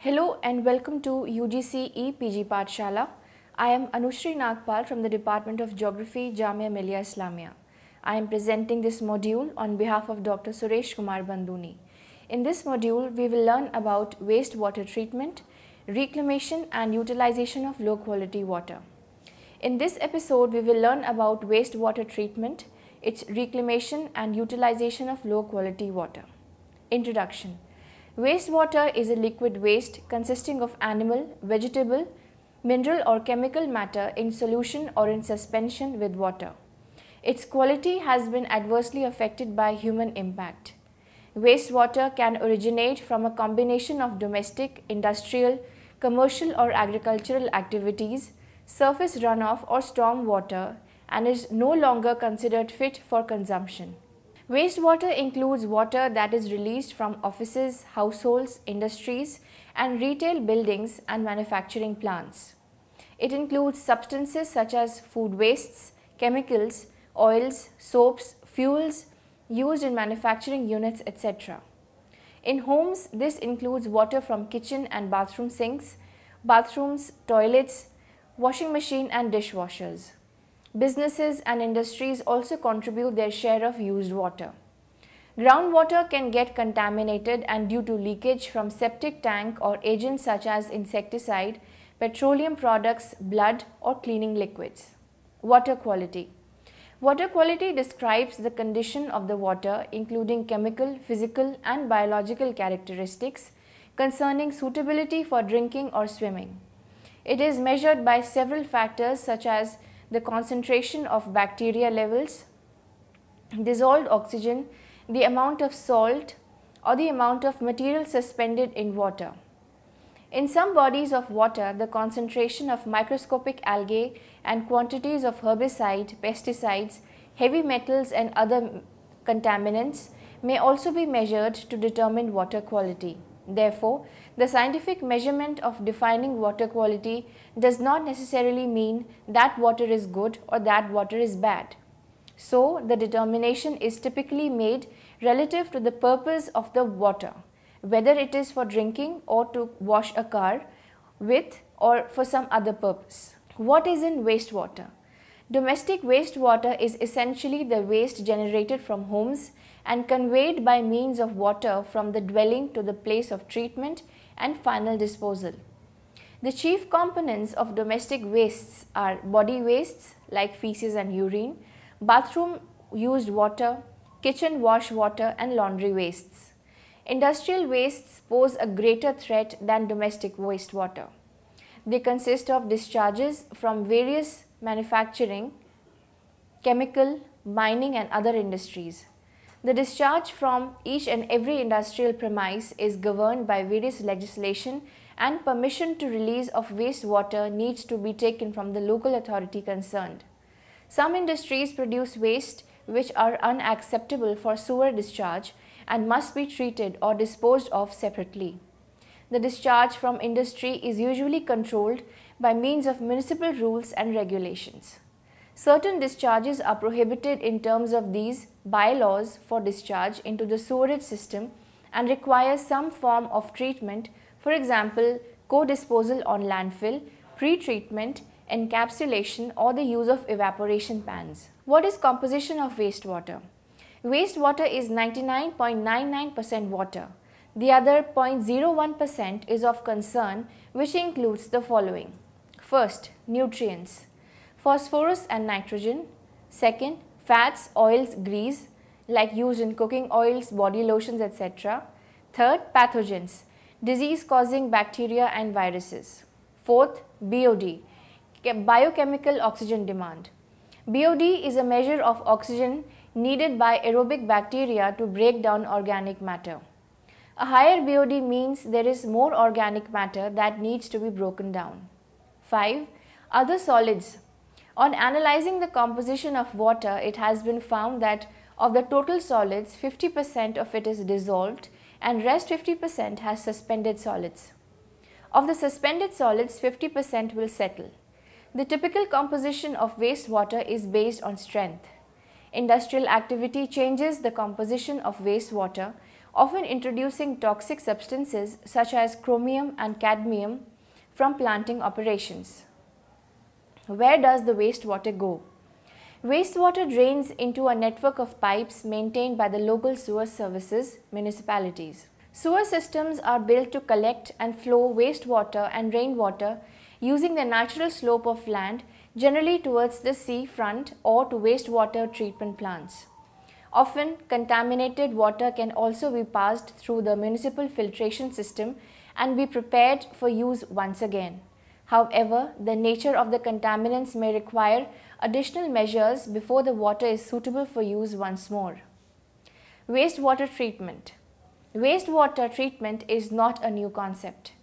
Hello and welcome to UGC PG Pathshala. I am Anushri Nagpal from the Department of Geography, Jamia Millia Islamia. I am presenting this module on behalf of Dr. Suresh Kumar Banduni. In this module, we will learn about wastewater treatment, reclamation and utilization of low quality water. In this episode, we will learn about wastewater treatment, its reclamation and utilization of low quality water. Introduction. Wastewater is a liquid waste consisting of animal, vegetable, mineral or chemical matter in solution or in suspension with water. Its quality has been adversely affected by human impact. Wastewater can originate from a combination of domestic, industrial, commercial or agricultural activities, surface runoff or storm water, and is no longer considered fit for consumption. Wastewater includes water that is released from offices, households, industries, and retail buildings and manufacturing plants. It includes substances such as food wastes, chemicals, oils, soaps, fuels used in manufacturing units, etc. In homes, this includes water from kitchen and bathroom sinks, bathrooms, toilets, washing machine and dishwashers. Businesses and industries also contribute their share of used water. Groundwater can get contaminated and due to leakage from septic tank or agents such as insecticide, petroleum products, blood or cleaning liquids. Water quality. Water quality describes the condition of the water including chemical, physical and biological characteristics concerning suitability for drinking or swimming. It is measured by several factors such as the concentration of bacteria levels, dissolved oxygen, the amount of salt or the amount of material suspended in water. In some bodies of water, the concentration of microscopic algae and quantities of herbicide, pesticides, heavy metals and other contaminants may also be measured to determine water quality. Therefore, the scientific measurement of defining water quality does not necessarily mean that water is good or that water is bad. So, the determination is typically made relative to the purpose of the water, whether it is for drinking or to wash a car with or for some other purpose. What is in wastewater? Domestic wastewater is essentially the waste generated from homes and conveyed by means of water from the dwelling to the place of treatment and final disposal. The chief components of domestic wastes are body wastes like feces and urine, bathroom used water, kitchen wash water and laundry wastes. Industrial wastes pose a greater threat than domestic wastewater. They consist of discharges from various manufacturing, chemical, mining and other industries. The discharge from each and every industrial premise is governed by various legislation and permission to release of wastewater needs to be taken from the local authority concerned. Some industries produce waste which are unacceptable for sewer discharge and must be treated or disposed of separately. The discharge from industry is usually controlled by means of municipal rules and regulations. Certain discharges are prohibited in terms of these bylaws for discharge into the sewerage system and require some form of treatment, for example, co-disposal on landfill, pre-treatment, encapsulation or the use of evaporation pans. What is composition of wastewater? Wastewater is 99.99% water. The other 0.01% is of concern, which includes the following. First, nutrients. Phosphorus and nitrogen. Second, fats, oils, grease like used in cooking oils, body lotions, etc. Third, pathogens, disease causing bacteria and viruses. Fourth, BOD, biochemical oxygen demand. BOD is a measure of oxygen needed by aerobic bacteria to break down organic matter. A higher BOD means there is more organic matter that needs to be broken down. 5. Other solids. On analyzing the composition of water, it has been found that of the total solids, 50% of it is dissolved and rest 50% has suspended solids. Of the suspended solids, 50% will settle. The typical composition of wastewater is based on strength. Industrial activity changes the composition of wastewater often introducing toxic substances such as chromium and cadmium from planting operations. Where does the wastewater go? Wastewater drains into a network of pipes maintained by the local sewer services municipalities. Sewer systems are built to collect and flow wastewater and rainwater using the natural slope of land, generally towards the sea front or to wastewater treatment plants. Often, contaminated water can also be passed through the municipal filtration system and be prepared for use once again. However, the nature of the contaminants may require additional measures before the water is suitable for use once more. Wastewater treatment. Wastewater treatment is not a new concept.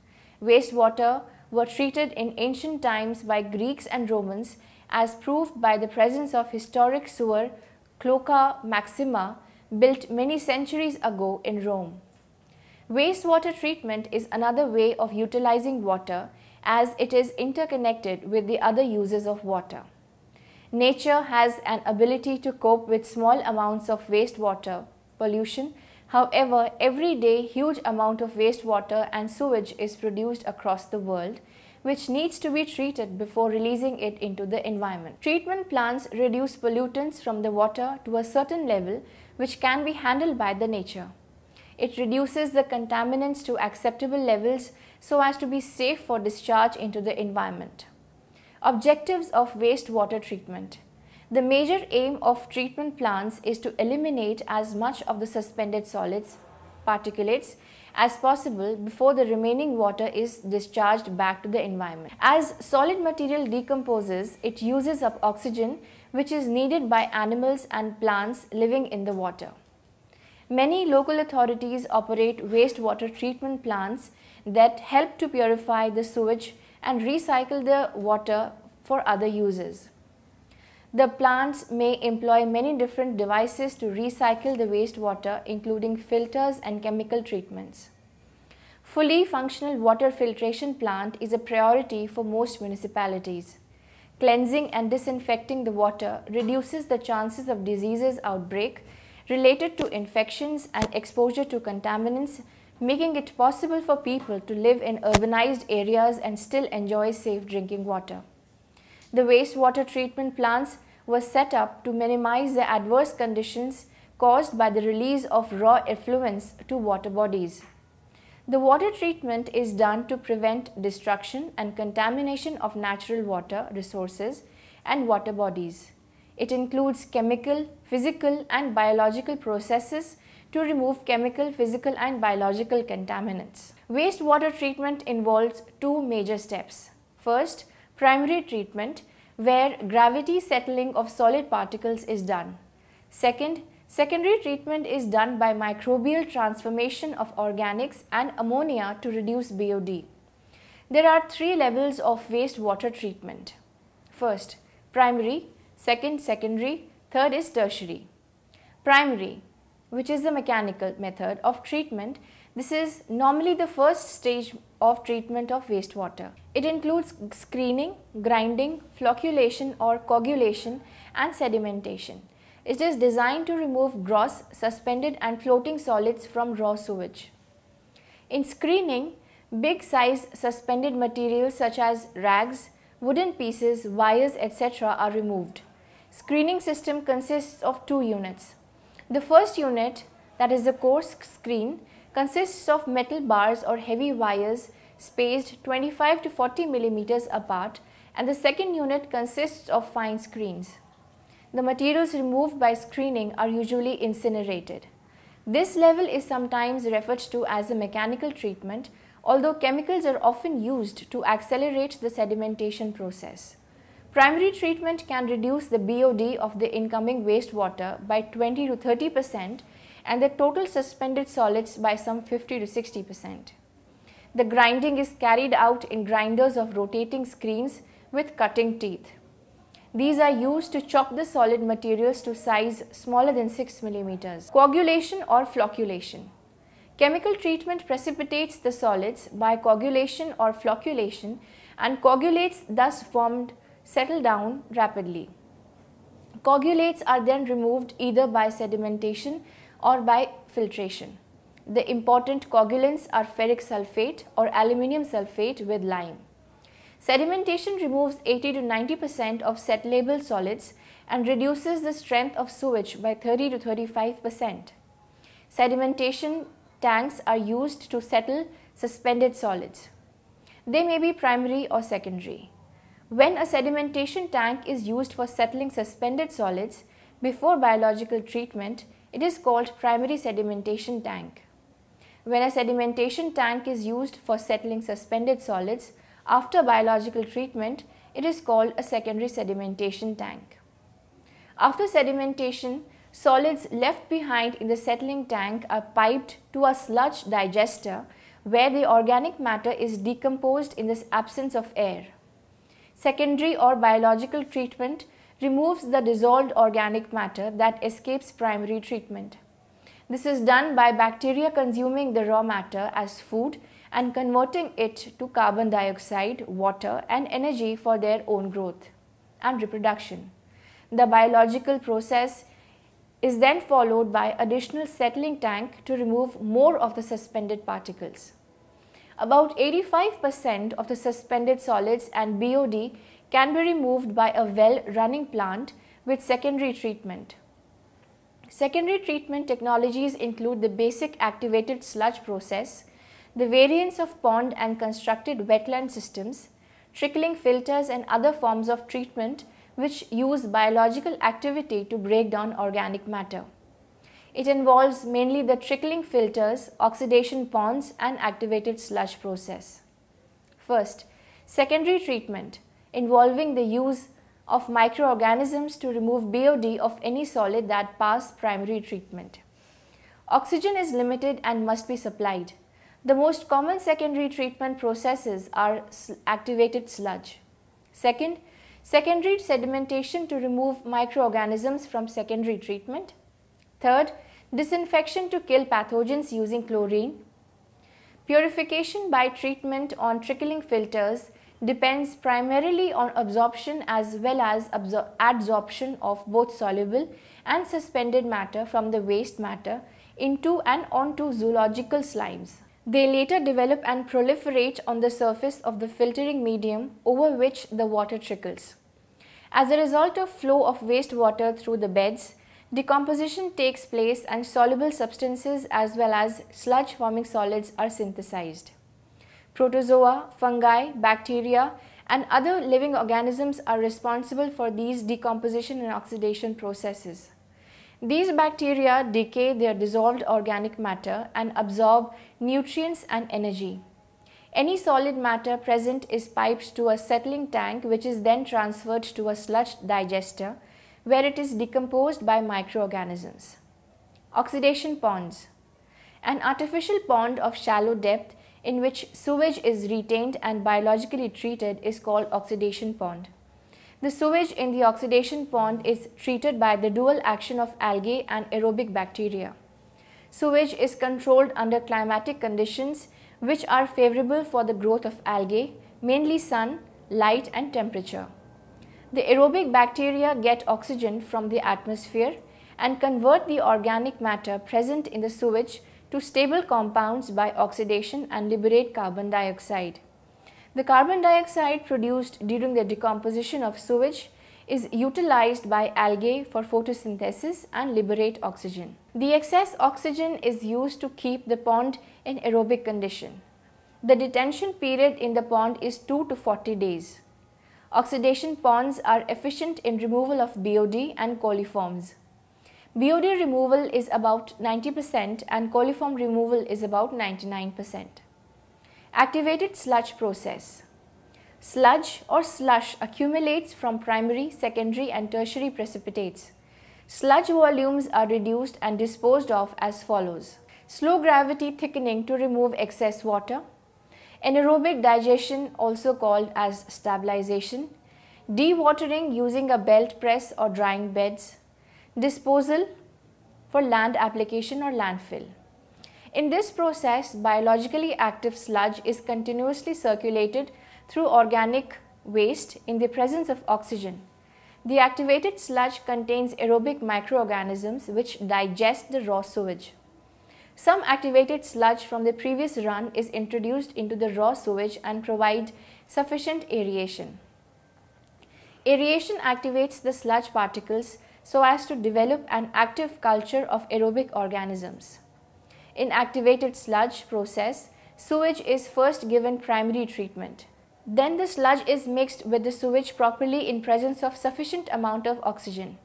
Wastewater were treated in ancient times by Greeks and Romans as proved by the presence of historic sewer Cloaca Maxima built many centuries ago in Rome. Wastewater treatment is another way of utilizing water as it is interconnected with the other uses of water. Nature has an ability to cope with small amounts of wastewater pollution. However, every day huge amount of wastewater and sewage is produced across the world, which needs to be treated before releasing it into the environment. Treatment plants reduce pollutants from the water to a certain level which can be handled by the nature. It reduces the contaminants to acceptable levels so as to be safe for discharge into the environment. Objectives of wastewater treatment. The major aim of treatment plants is to eliminate as much of the suspended solids, particulates, as possible before the remaining water is discharged back to the environment. As solid material decomposes, it uses up oxygen which is needed by animals and plants living in the water. Many local authorities operate wastewater treatment plants that help to purify the sewage and recycle the water for other uses. The plants may employ many different devices to recycle the wastewater, including filters and chemical treatments. Fully functional water filtration plant is a priority for most municipalities. Cleansing and disinfecting the water reduces the chances of diseases outbreak related to infections and exposure to contaminants, making it possible for people to live in urbanized areas and still enjoy safe drinking water. The wastewater treatment plants were set up to minimize the adverse conditions caused by the release of raw effluents to water bodies. The water treatment is done to prevent destruction and contamination of natural water resources and water bodies. It includes chemical, physical and biological processes to remove chemical, physical and biological contaminants. Wastewater treatment involves two major steps. First, primary treatment, where gravity settling of solid particles is done. Second, secondary treatment is done by microbial transformation of organics and ammonia to reduce BOD. There are three levels of wastewater treatment. First, primary, second, secondary, third is tertiary. Primary, which is the mechanical method of treatment, this is normally the first stage of treatment of wastewater. It includes screening, grinding, flocculation or coagulation and sedimentation. It is designed to remove gross, suspended and floating solids from raw sewage. In screening, big size suspended materials such as rags, wooden pieces, wires, etc. are removed. Screening system consists of two units. The first unit, that is the coarse screen, consists of metal bars or heavy wires spaced 25 to 40 millimeters apart, and the second unit consists of fine screens. The materials removed by screening are usually incinerated. This level is sometimes referred to as a mechanical treatment, although chemicals are often used to accelerate the sedimentation process. Primary treatment can reduce the BOD of the incoming wastewater by 20 to 30% and the total suspended solids by some 50 to 60%. The grinding is carried out in grinders of rotating screens with cutting teeth. These are used to chop the solid materials to size smaller than 6 millimeters. Coagulation or flocculation. Chemical treatment precipitates the solids by coagulation or flocculation, and coagulates thus formed settle down rapidly. Coagulates are then removed either by sedimentation or by filtration. The important coagulants are ferric sulfate or aluminium sulfate with lime. Sedimentation removes 80 to 90% of settleable solids and reduces the strength of sewage by 30 to 35%. Sedimentation tanks are used to settle suspended solids. They may be primary or secondary. When a sedimentation tank is used for settling suspended solids before biological treatment, it is called primary sedimentation tank. When a sedimentation tank is used for settling suspended solids after biological treatment, it is called a secondary sedimentation tank. After sedimentation, solids left behind in the settling tank are piped to a sludge digester where the organic matter is decomposed in the absence of air. Secondary or biological treatment removes the dissolved organic matter that escapes primary treatment. This is done by bacteria consuming the raw matter as food and converting it to carbon dioxide, water and energy for their own growth and reproduction. The biological process is then followed by additional settling tank to remove more of the suspended particles. About 85% of the suspended solids and BOD can be removed by a well-running plant with secondary treatment. Secondary treatment technologies include the basic activated sludge process, the variants of pond and constructed wetland systems, trickling filters and other forms of treatment which use biological activity to break down organic matter. It involves mainly the trickling filters, oxidation ponds and activated sludge process. First, secondary treatment involving the use of microorganisms to remove BOD of any solid that pass primary treatment. Oxygen is limited and must be supplied. The most common secondary treatment processes are activated sludge. Second, secondary sedimentation to remove microorganisms from secondary treatment. Third, disinfection to kill pathogens using chlorine. Purification by treatment on trickling filters depends primarily on absorption as well as adsorption of both soluble and suspended matter from the waste matter into and onto zoological slimes. They later develop and proliferate on the surface of the filtering medium over which the water trickles. As a result of flow of wastewater through the beds, decomposition takes place and soluble substances as well as sludge forming solids are synthesized. Protozoa, fungi, bacteria and other living organisms are responsible for these decomposition and oxidation processes. These bacteria decay their dissolved organic matter and absorb nutrients and energy. Any solid matter present is piped to a settling tank which is then transferred to a sludge digester where it is decomposed by microorganisms. Oxidation ponds. An artificial pond of shallow depth in which sewage is retained and biologically treated is called oxidation pond. The sewage in the oxidation pond is treated by the dual action of algae and aerobic bacteria. Sewage is controlled under climatic conditions which are favorable for the growth of algae, mainly sun, light and temperature. The aerobic bacteria get oxygen from the atmosphere and convert the organic matter present in the sewage to stable compounds by oxidation and liberate carbon dioxide. The carbon dioxide produced during the decomposition of sewage is utilized by algae for photosynthesis and liberate oxygen. The excess oxygen is used to keep the pond in aerobic condition. The detention period in the pond is 2 to 40 days. Oxidation ponds are efficient in removal of BOD and coliforms. BOD removal is about 90% and coliform removal is about 99%. Activated sludge process. Sludge or slush accumulates from primary, secondary and tertiary precipitates. Sludge volumes are reduced and disposed of as follows. Slow gravity thickening to remove excess water. Anaerobic digestion, also called as stabilization. Dewatering using a belt press or drying beds. Disposal for land application or landfill. In this process, biologically active sludge is continuously circulated through organic waste in the presence of oxygen. The activated sludge contains aerobic microorganisms which digest the raw sewage. Some activated sludge from the previous run is introduced into the raw sewage and provide sufficient aeration. Aeration activates the sludge particles so as to develop an active culture of aerobic organisms. In activated sludge process, sewage is first given primary treatment. Then the sludge is mixed with the sewage properly in presence of sufficient amount of oxygen.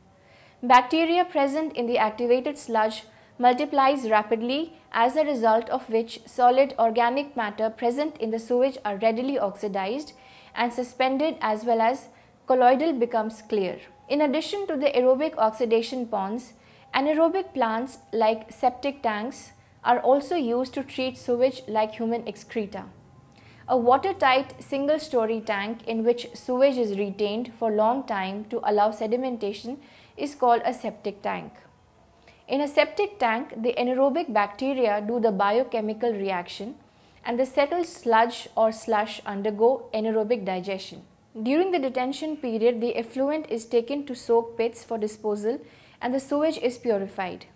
Bacteria present in the activated sludge multiplies rapidly, as a result of which solid organic matter present in the sewage are readily oxidized and suspended, as well as colloidal becomes clear. In addition to the aerobic oxidation ponds, anaerobic plants like septic tanks are also used to treat sewage like human excreta. A watertight single-story tank in which sewage is retained for long time to allow sedimentation is called a septic tank. In a septic tank, the anaerobic bacteria do the biochemical reaction and the settled sludge or slush undergo anaerobic digestion. During the detention period, the effluent is taken to soak pits for disposal and the sewage is purified.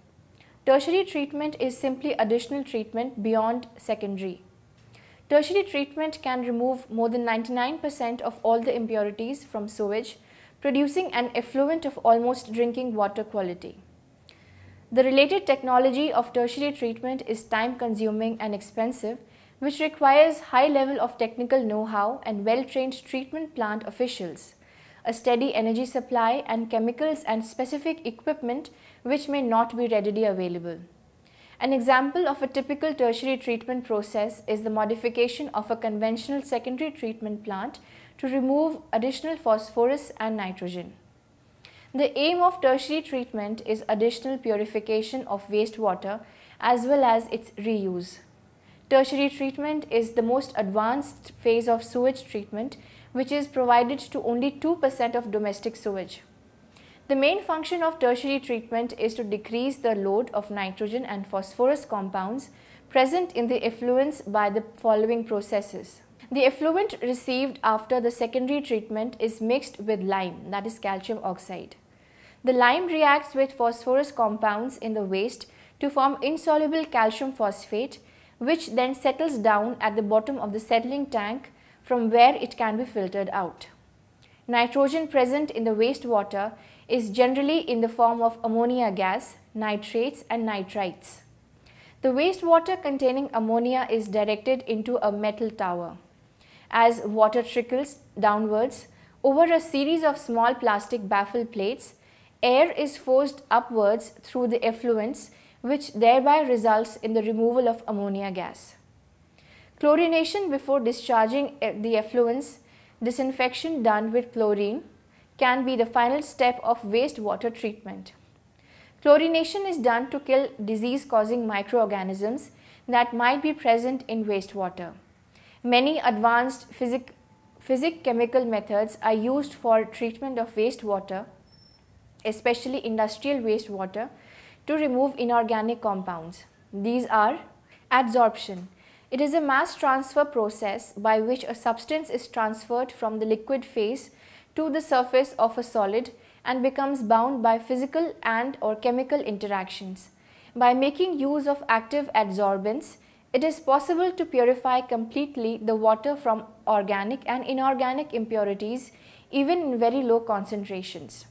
Tertiary treatment is simply additional treatment beyond secondary. Tertiary treatment can remove more than 99% of all the impurities from sewage, producing an effluent of almost drinking water quality. The related technology of tertiary treatment is time-consuming and expensive, which requires high level of technical know-how and well-trained treatment plant officials, a steady energy supply and chemicals and specific equipment which may not be readily available. An example of a typical tertiary treatment process is the modification of a conventional secondary treatment plant to remove additional phosphorus and nitrogen. The aim of tertiary treatment is additional purification of wastewater as well as its reuse. Tertiary treatment is the most advanced phase of sewage treatment, which is provided to only 2% of domestic sewage. The main function of tertiary treatment is to decrease the load of nitrogen and phosphorus compounds present in the effluents by the following processes. The effluent received after the secondary treatment is mixed with lime, that is calcium oxide. The lime reacts with phosphorus compounds in the waste to form insoluble calcium phosphate, which then settles down at the bottom of the settling tank, from where it can be filtered out. Nitrogen present in the wastewater is generally in the form of ammonia gas, nitrates and nitrites. The wastewater containing ammonia is directed into a metal tower. As water trickles downwards over a series of small plastic baffle plates, air is forced upwards through the effluents, which thereby results in the removal of ammonia gas. Chlorination before discharging the effluents, disinfection done with chlorine, can be the final step of wastewater treatment. Chlorination is done to kill disease-causing microorganisms that might be present in wastewater. Many advanced physic-chemical methods are used for treatment of wastewater, especially industrial wastewater, to remove inorganic compounds. These are adsorption. It is a mass transfer process by which a substance is transferred from the liquid phase to the surface of a solid and becomes bound by physical and or chemical interactions. By making use of active adsorbents, it is possible to purify completely the water from organic and inorganic impurities, even in very low concentrations.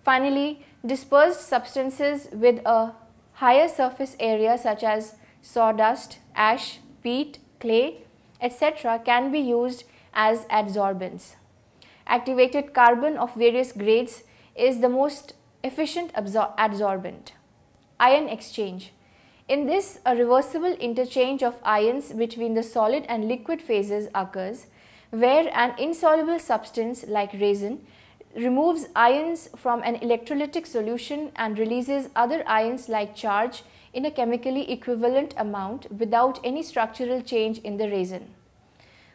Finally, dispersed substances with a higher surface area such as sawdust, ash, peat, clay, etc. can be used as adsorbents. Activated carbon of various grades is the most efficient adsorbent. Ion exchange. In this, a reversible interchange of ions between the solid and liquid phases occurs, where an insoluble substance like resin removes ions from an electrolytic solution and releases other ions like charge in a chemically equivalent amount without any structural change in the resin.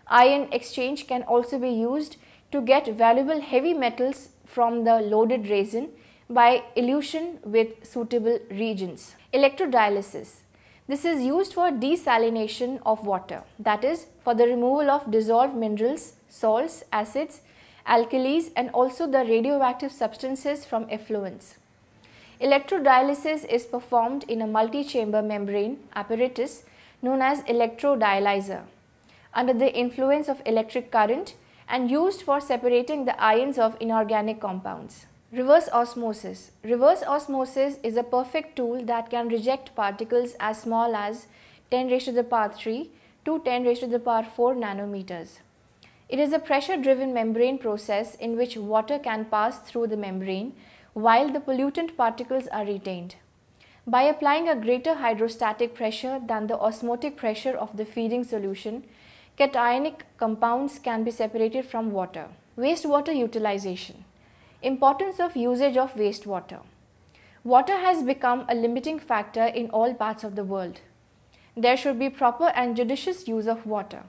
Ion exchange can also be used to get valuable heavy metals from the loaded resin by elution with suitable reagents. Electrodialysis. This is used for desalination of water, that is, for the removal of dissolved minerals, salts, acids, alkalis and also the radioactive substances from effluents. Electrodialysis is performed in a multi-chamber membrane apparatus known as electrodialyzer under the influence of electric current and used for separating the ions of inorganic compounds. Reverse osmosis. Reverse osmosis is a perfect tool that can reject particles as small as 10 raised to the power 3 to 10 raised to the power 4 nanometers. It is a pressure-driven membrane process in which water can pass through the membrane while the pollutant particles are retained. By applying a greater hydrostatic pressure than the osmotic pressure of the feeding solution, cationic compounds can be separated from water. Wastewater utilization. Importance of usage of wastewater. Water has become a limiting factor in all parts of the world. There should be proper and judicious use of water.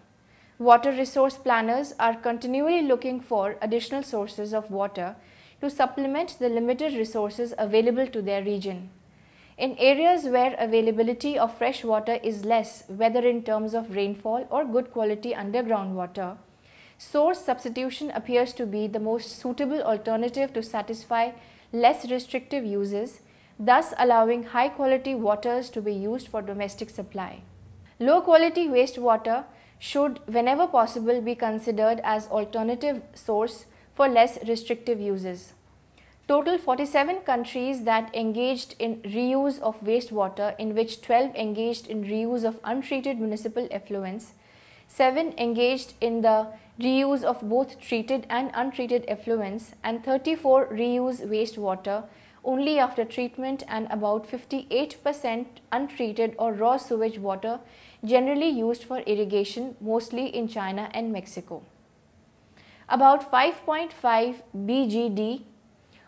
Water resource planners are continually looking for additional sources of water to supplement the limited resources available to their region. In areas where availability of fresh water is less, whether in terms of rainfall or good quality underground water, source substitution appears to be the most suitable alternative to satisfy less restrictive uses, thus allowing high quality waters to be used for domestic supply. Low quality wastewater should, whenever possible, be considered as alternative source for less restrictive uses. Total 47 countries that engaged in reuse of wastewater, in which 12 engaged in reuse of untreated municipal effluents, 7 engaged in the reuse of both treated and untreated effluents, and 34 reuse wastewater only after treatment, and about 58% untreated or raw sewage water generally used for irrigation, mostly in China and Mexico. About 5.5 BGD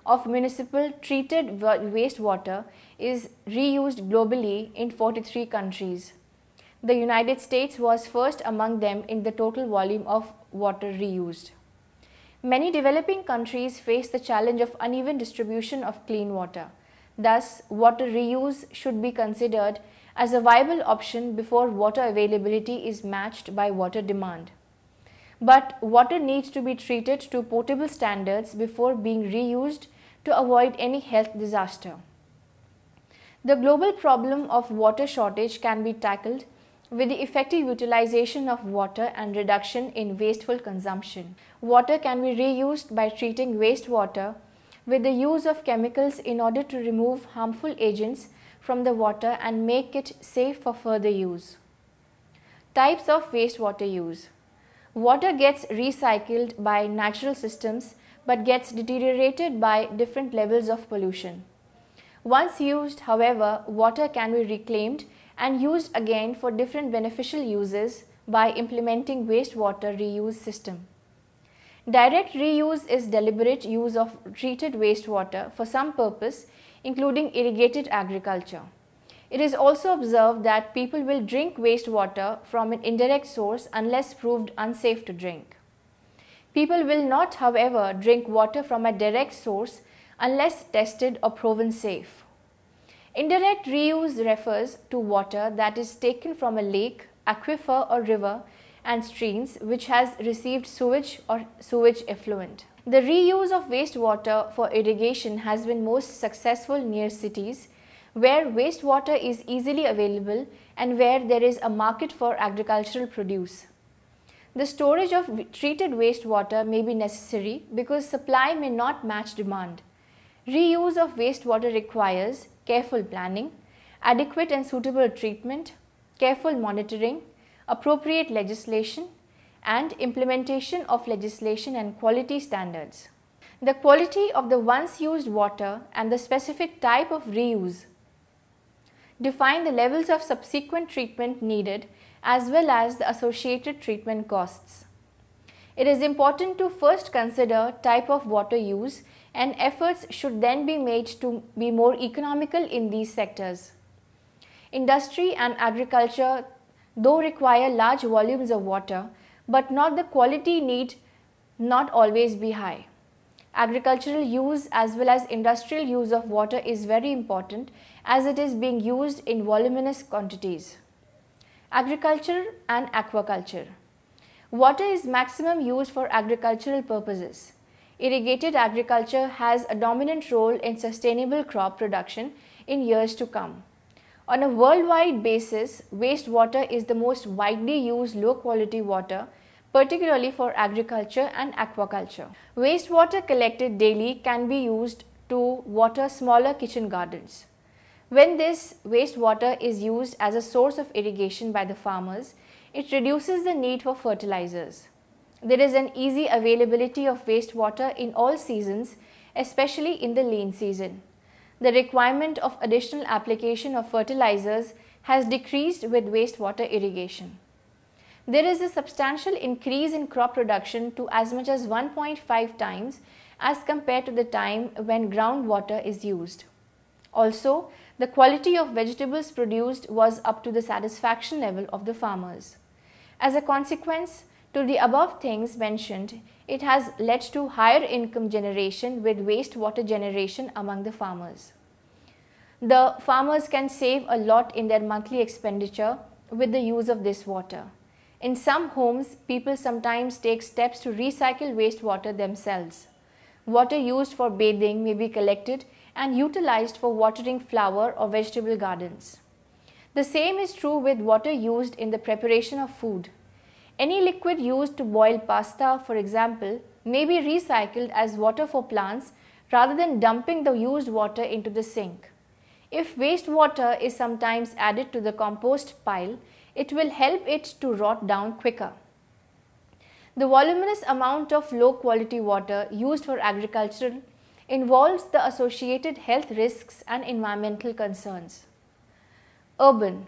of municipal treated wastewater is reused globally in 43 countries. The United States was first among them in the total volume of water reused. Many developing countries face the challenge of uneven distribution of clean water. Thus, water reuse should be considered as a viable option before water availability is matched by water demand. But water needs to be treated to potable standards before being reused to avoid any health disaster. The global problem of water shortage can be tackled with the effective utilization of water and reduction in wasteful consumption. Water can be reused by treating wastewater with the use of chemicals in order to remove harmful agents from the water and make it safe for further use. Types of wastewater use. Water gets recycled by natural systems but gets deteriorated by different levels of pollution. Once used, however, water can be reclaimed and used again for different beneficial uses by implementing wastewater reuse system. Direct reuse is deliberate use of treated wastewater for some purpose, including irrigated agriculture. It is also observed that people will drink wastewater from an indirect source unless proved unsafe to drink. People will not, however, drink water from a direct source unless tested or proven safe. Indirect reuse refers to water that is taken from a lake, aquifer or river and streams which has received sewage or sewage effluent. The reuse of wastewater for irrigation has been most successful near cities where wastewater is easily available and where there is a market for agricultural produce. The storage of treated wastewater may be necessary because supply may not match demand. Reuse of wastewater requires careful planning, adequate and suitable treatment, careful monitoring, appropriate legislation, and implementation of legislation and quality standards. The quality of the once used water and the specific type of reuse define the levels of subsequent treatment needed as well as the associated treatment costs. It is important to first consider type of water use, and efforts should then be made to be more economical in these sectors. Industry and agriculture though require large volumes of water, but not the quality need not always be high. Agricultural use as well as industrial use of water is very important as it is being used in voluminous quantities. Agriculture and aquaculture. Water is maximum used for agricultural purposes. irrigated agriculture has a dominant role in sustainable crop production in years to come. On a worldwide basis, wastewater is the most widely used low quality water, particularly for agriculture and aquaculture. Wastewater collected daily can be used to water smaller kitchen gardens. When this wastewater is used as a source of irrigation by the farmers, it reduces the need for fertilizers. There is an easy availability of wastewater in all seasons, especially in the lean season. The requirement of additional application of fertilizers has decreased with wastewater irrigation. There is a substantial increase in crop production to as much as 1.5 times as compared to the time when groundwater is used. Also, the quality of vegetables produced was up to the satisfaction level of the farmers. As a consequence to the above things mentioned, it has led to higher income generation with wastewater generation among the farmers. The farmers can save a lot in their monthly expenditure with the use of this water. In some homes, people sometimes take steps to recycle wastewater themselves. Water used for bathing may be collected and utilized for watering flower or vegetable gardens. The same is true with water used in the preparation of food. Any liquid used to boil pasta, for example, may be recycled as water for plants rather than dumping the used water into the sink. If wastewater is sometimes added to the compost pile, it will help it to rot down quicker. The voluminous amount of low quality water used for agriculture involves the associated health risks and environmental concerns. Urban.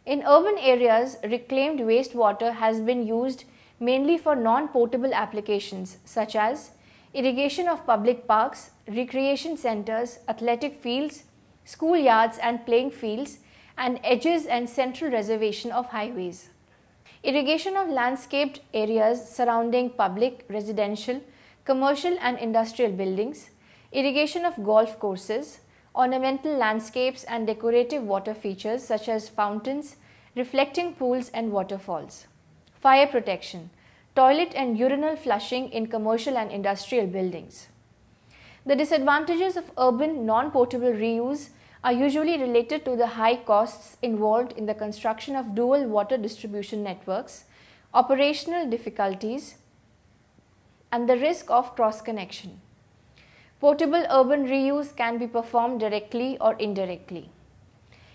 In urban areas, reclaimed wastewater has been used mainly for non-potable applications such as irrigation of public parks, recreation centers, athletic fields, schoolyards and playing fields, and edges and central reservation of highways. Irrigation of landscaped areas surrounding public, residential, commercial and industrial buildings, irrigation of golf courses, ornamental landscapes and decorative water features such as fountains, reflecting pools and waterfalls. Fire protection, toilet and urinal flushing in commercial and industrial buildings. The disadvantages of urban non-potable reuse are usually related to the high costs involved in the construction of dual water distribution networks, operational difficulties, and the risk of cross-connection. Potable urban reuse can be performed directly or indirectly.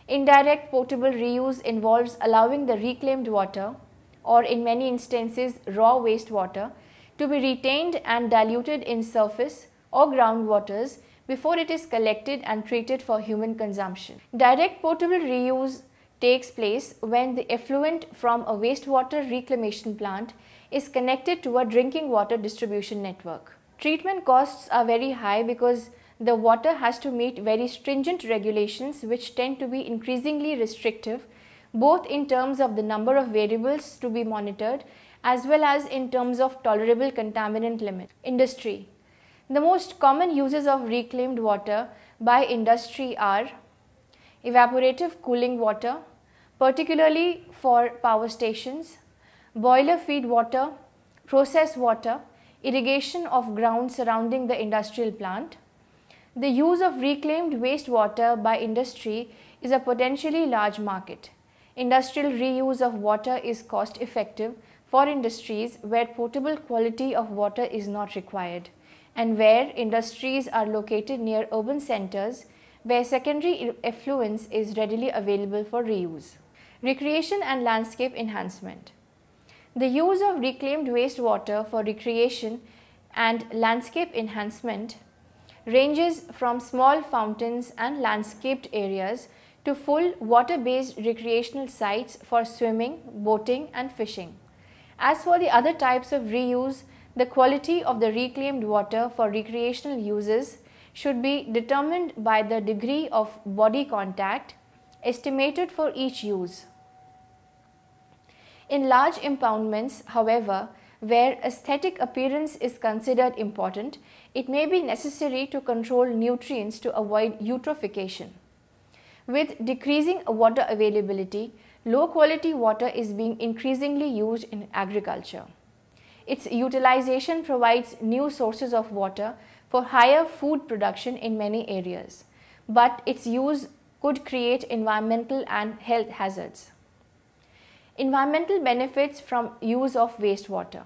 Indirect potable reuse involves allowing the reclaimed water, or in many instances raw wastewater, to be retained and diluted in surface or groundwaters before it is collected and treated for human consumption. Direct potable reuse takes place when the effluent from a wastewater reclamation plant is connected to a drinking water distribution network. Treatment costs are very high because the water has to meet very stringent regulations which tend to be increasingly restrictive, both in terms of the number of variables to be monitored as well as in terms of tolerable contaminant limit. Industry. The most common uses of reclaimed water by industry are evaporative cooling water, particularly for power stations, boiler feed water, process water, irrigation of ground surrounding the industrial plant. The use of reclaimed wastewater by industry is a potentially large market. Industrial reuse of water is cost effective for industries where potable quality of water is not required, and where industries are located near urban centers where secondary effluents is readily available for reuse. Recreation and landscape enhancement. The use of reclaimed wastewater for recreation and landscape enhancement ranges from small fountains and landscaped areas to full water-based recreational sites for swimming, boating and fishing. As for the other types of reuse, the quality of the reclaimed water for recreational uses should be determined by the degree of body contact estimated for each use. In large impoundments, however, where aesthetic appearance is considered important, it may be necessary to control nutrients to avoid eutrophication. With decreasing water availability, low quality water is being increasingly used in agriculture. Its utilization provides new sources of water for higher food production in many areas, but its use could create environmental and health hazards. Environmental benefits from use of wastewater.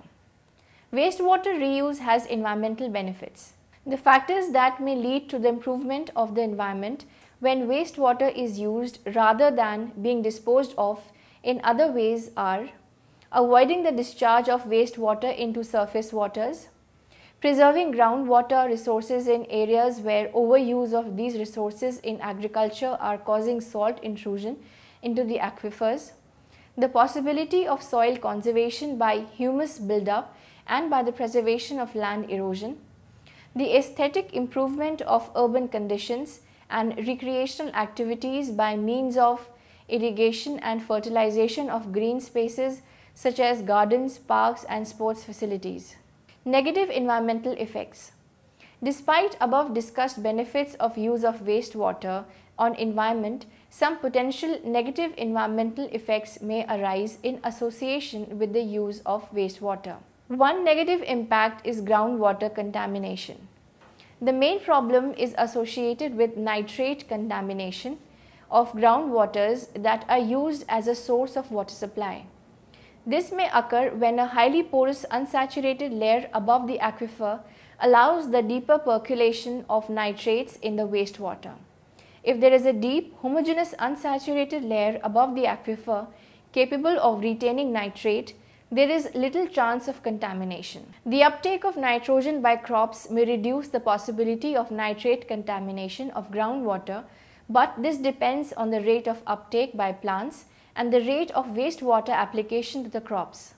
Wastewater reuse has environmental benefits. The factors that may lead to the improvement of the environment when wastewater is used rather than being disposed of in other ways are avoiding the discharge of wastewater into surface waters, preserving groundwater resources in areas where overuse of these resources in agriculture are causing salt intrusion into the aquifers, the possibility of soil conservation by humus buildup and by the preservation of land erosion, the aesthetic improvement of urban conditions and recreational activities by means of irrigation and fertilization of green spaces such as gardens, parks and sports facilities. Negative environmental effects. Despite above discussed benefits of use of wastewater on environment, some potential negative environmental effects may arise in association with the use of wastewater. One negative impact is groundwater contamination. The main problem is associated with nitrate contamination of groundwaters that are used as a source of water supply. This may occur when a highly porous unsaturated layer above the aquifer allows the deeper percolation of nitrates in the wastewater. If there is a deep, homogeneous unsaturated layer above the aquifer capable of retaining nitrate, there is little chance of contamination. The uptake of nitrogen by crops may reduce the possibility of nitrate contamination of groundwater, but this depends on the rate of uptake by plants and the rate of wastewater application to the crops.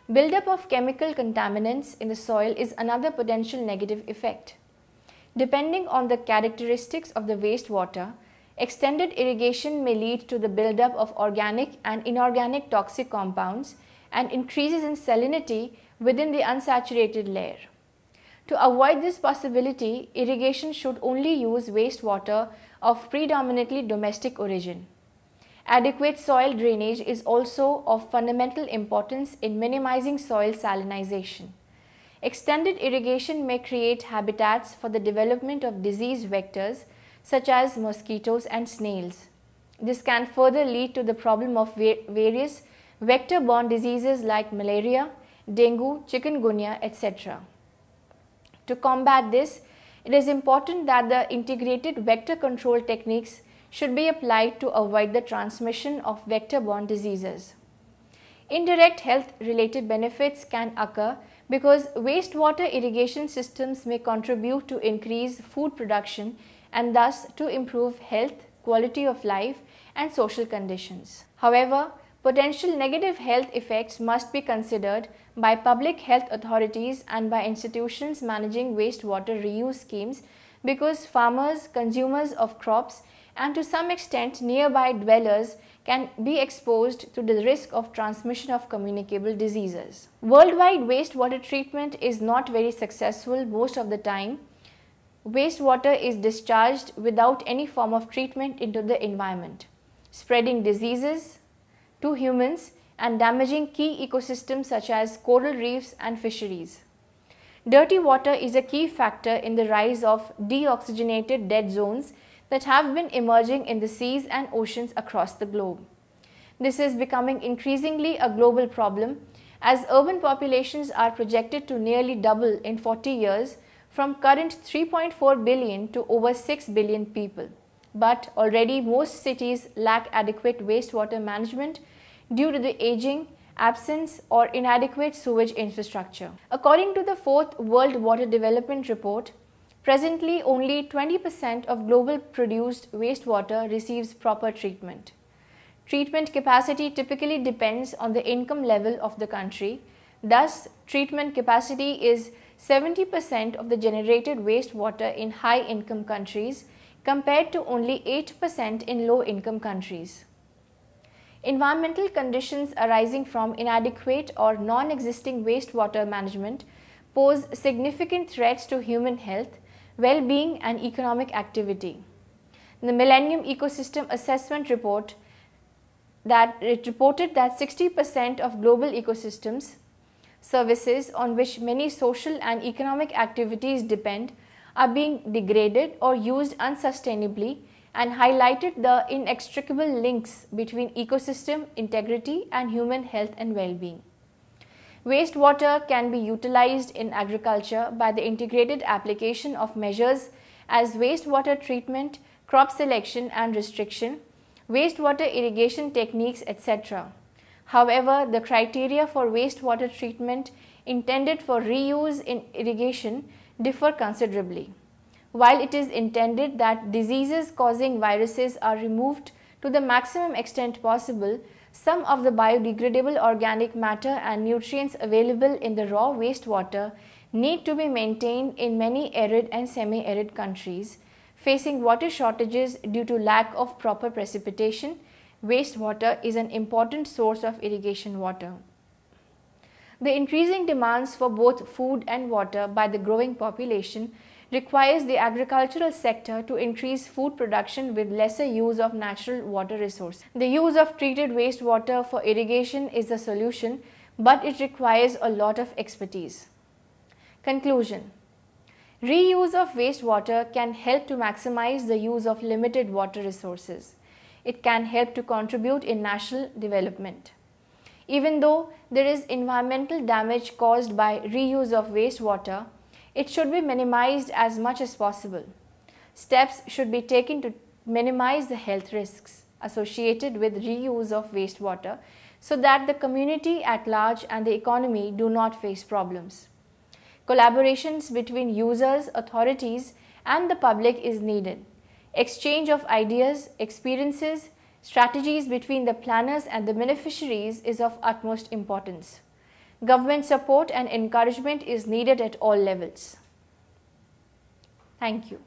Buildup of chemical contaminants in the soil is another potential negative effect. Depending on the characteristics of the wastewater, extended irrigation may lead to the buildup of organic and inorganic toxic compounds and increases in salinity within the unsaturated layer. To avoid this possibility, irrigation should only use wastewater of predominantly domestic origin. Adequate soil drainage is also of fundamental importance in minimizing soil salinization. Extended irrigation may create habitats for the development of disease vectors such as mosquitoes and snails. This can further lead to the problem of various vector-borne diseases like malaria, dengue, chikungunya, etc. To combat this, it is important that the integrated vector control techniques should be applied to avoid the transmission of vector-borne diseases. Indirect health-related benefits can occur because wastewater irrigation systems may contribute to increase food production and thus to improve health, quality of life and social conditions. However, potential negative health effects must be considered by public health authorities and by institutions managing wastewater reuse schemes because farmers, consumers of crops and to some extent nearby dwellers can be exposed to the risk of transmission of communicable diseases. Worldwide wastewater treatment is not very successful most of the time. Wastewater is discharged without any form of treatment into the environment, spreading diseases to humans and damaging key ecosystems such as coral reefs and fisheries. Dirty water is a key factor in the rise of deoxygenated dead zones that have been emerging in the seas and oceans across the globe. This is becoming increasingly a global problem as urban populations are projected to nearly double in 40 years from current 3.4 billion to over 6 billion people. But already most cities lack adequate wastewater management due to the aging, absence or inadequate sewage infrastructure. According to the 4th World Water Development Report, presently only 20% of global produced wastewater receives proper treatment. Treatment capacity typically depends on the income level of the country. Thus, treatment capacity is 70% of the generated wastewater in high-income countries compared to only 8% in low-income countries. Environmental conditions arising from inadequate or non-existing wastewater management pose significant threats to human health, well-being and economic activity. The Millennium Ecosystem Assessment Report reported that 60% of global ecosystems services on which many social and economic activities depend are being degraded or used unsustainably, and highlighted the inextricable links between ecosystem integrity and human health and well-being. Wastewater can be utilized in agriculture by the integrated application of measures as wastewater treatment, crop selection and restriction, wastewater irrigation techniques, etc. However, the criteria for wastewater treatment intended for reuse in irrigation differ considerably. While it is intended that diseases causing viruses are removed to the maximum extent possible, some of the biodegradable organic matter and nutrients available in the raw wastewater need to be maintained in many arid and semi-arid countries facing water shortages due to lack of proper precipitation. Wastewater is an important source of irrigation water. The increasing demands for both food and water by the growing population requires the agricultural sector to increase food production with lesser use of natural water resources. The use of treated wastewater for irrigation is the solution, but it requires a lot of expertise. Conclusion: reuse of wastewater can help to maximize the use of limited water resources. It can help to contribute in national development. Even though there is environmental damage caused by reuse of wastewater, it should be minimized as much as possible. Steps should be taken to minimize the health risks associated with reuse of wastewater so that the community at large and the economy do not face problems. Collaborations between users, authorities, and the public is needed. Exchange of ideas, experiences, strategies between the planners and the beneficiaries is of utmost importance. Government support and encouragement is needed at all levels. Thank you.